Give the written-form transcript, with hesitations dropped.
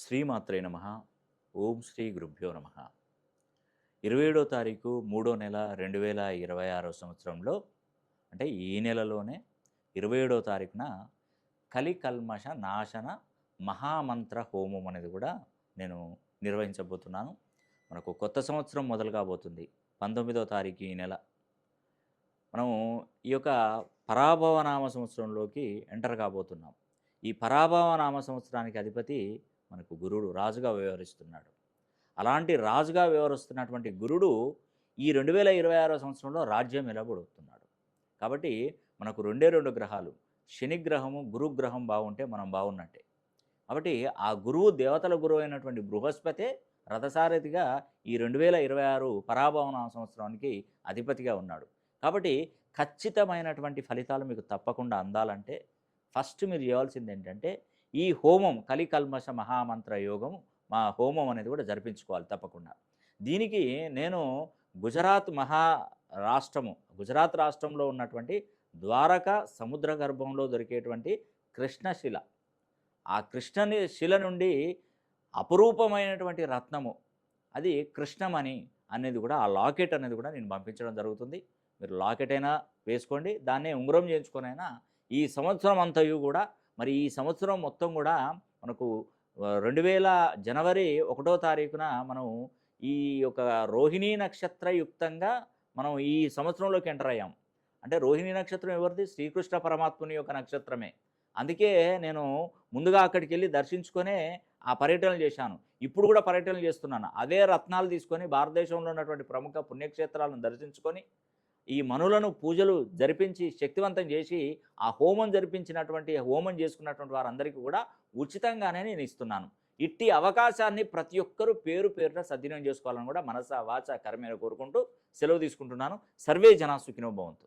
శ్రీమాత్రే నమ. ఓం శ్రీ గురుభ్యో నమ. 27వ తారీఖు 3వ నెల 2026 సంవత్సరంలో, అంటే ఈ నెలలోనే 27వ తారీఖున కలికల్మష నాశన మహామంత్ర హోమం అనేది కూడా నేను నిర్వహించబోతున్నాను. మనకు కొత్త సంవత్సరం మొదలు కాబోతుంది 19వ తారీఖు ఈ నెల. మనము ఈ యొక్క పరాభవ నామ సంవత్సరంలోకి ఎంటర్ కాబోతున్నాం. ఈ పరాభవ నామ సంవత్సరానికి అధిపతి మనకు గురుడు రాజుగా వ్యవహరిస్తున్నాడు. అలాంటి రాజుగా వ్యవహరిస్తున్నటువంటి గురుడు ఈ 2026 సంవత్సరంలో రాజ్యం నిలబడుతున్నాడు. కాబట్టి మనకు రెండు గ్రహాలు, శనిగ్రహము గురుగ్రహం బాగుంటే మనం బాగున్నట్టే. కాబట్టి ఆ గురువు దేవతల గురువు అయినటువంటి బృహస్పతే రథసారథిగా ఈ 2026 పరాభవన సంవత్సరానికి అధిపతిగా ఉన్నాడు. కాబట్టి ఖచ్చితమైనటువంటి ఫలితాలు మీకు తప్పకుండా అందాలంటే ఫస్ట్ మీరు చేయాల్సింది ఏంటంటే ఈ హోమం కలికల్మష మహామంత్ర యోగం హోమం అనేది కూడా జరిపించుకోవాలి తప్పకుండా. దీనికి నేను గుజరాత్ రాష్ట్రంలో ఉన్నటువంటి ద్వారకా సముద్ర గర్భంలో దొరికేటువంటి కృష్ణశిల, ఆ కృష్ణశిల నుండి అపురూపమైనటువంటి రత్నము, అది కృష్ణమణి అనేది కూడా, ఆ లాకెట్ అనేది కూడా నేను పంపించడం జరుగుతుంది. మీరు లాకెట్ అయినా వేసుకోండి, దాన్నే ఉంగరం చేయించుకొనైనా ఈ సంవత్సరం అంతయు కూడా, మరి ఈ సంవత్సరం మొత్తం కూడా మనకు జనవరి 1వ తారీఖున మనం ఈ యొక్క రోహిణీ నక్షత్రయుక్తంగా మనం ఈ సంవత్సరంలోకి ఎంటర్ అయ్యాం. అంటే రోహిణీ నక్షత్రం ఎవరిది? శ్రీకృష్ణ పరమాత్ముని యొక్క నక్షత్రమే. అందుకే నేను ముందుగా అక్కడికి వెళ్ళి దర్శించుకొనే ఆ పర్యటనలు చేశాను. ఇప్పుడు కూడా పర్యటనలు చేస్తున్నాను. అదే రత్నాలు తీసుకొని భారతదేశంలో ఉన్నటువంటి ప్రముఖ పుణ్యక్షేత్రాలను దర్శించుకొని ఈ మనులను పూజలు జరిపించి శక్తివంతం చేసి ఆ హోమం హోమం చేసుకున్నటువంటి వారందరికీ కూడా ఉచితంగానే నేను ఇస్తున్నాను. ఇట్టి అవకాశాన్ని ప్రతి ఒక్కరూ పేరున సద్వినియోగం చేసుకోవాలని కూడా మనస వాచ కర్మేణ కోరుకుంటూ సెలవు తీసుకుంటున్నాను. సర్వే జనా సుఖినో భవంతు.